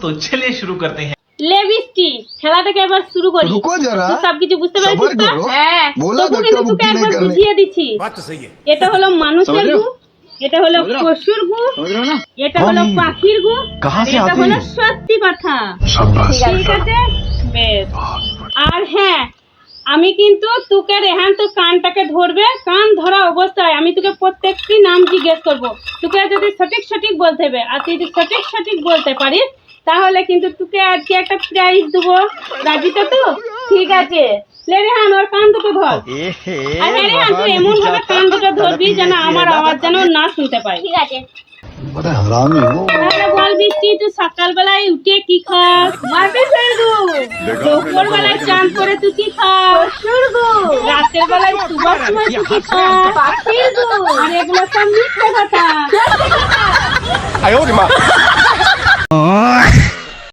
तो चलिए शुरू करते हैं। ले बिस्टी খেলাটাকে এবার শুরু করি। रुको जरा, তুই সব কিছু বুঝতে পারছিস सबर তো? करो। হ্যাঁ। बोला তবু धक्का কিন্তু তোকে मुक्की नहीं একবার करने। বুঝিয়ে দিচ্ছি। बात तो सही है। এটা হলো মানুষের গু, এটা হলো পশুর গু, এটা হলো পাখির গু, कहाँ से এটা आते হলো हैं? সত্যি কথা। शाबाश। ঠিক আছে? বেশ। আর হ্যাঁ, আমি কিন্তু তোকে রেহান তো কানটাকে ধরবে, কান ধরা অবস্থায় আমি তোকে প্রত্যেকটি নাম জিজ্ঞেস করব। তোকে যদি সঠিক সঠিক বলতে হবে, আর তুই যদি সঠিক সঠিক বলতে পারিস তাহলে কিন্তু তোকে আজকে একটা প্রাইজ দেবো। রাজি তো? ঠিক আছে, লে রেহান ওর কান দুটো ধর। আর হ্যাঁ রেহান, তুই এমন ভাবে কান দুটো ধরবি যেন আমার আওয়াজ যেন না শুনতে পাই। ঠিক আছে? बड़ा हरामी हो। তাহলে বল বৃষ্টি, তুই সকালবেলায় উঠে কি খাস? মাটির গু। দুপুর বেলায় চান করে তুই কি খাস? পশুর গু। রাতের বেলায় সুবার সময় তুই কি খাস? পাখির গু। আর এগুলো সব মিথ্যে কথা।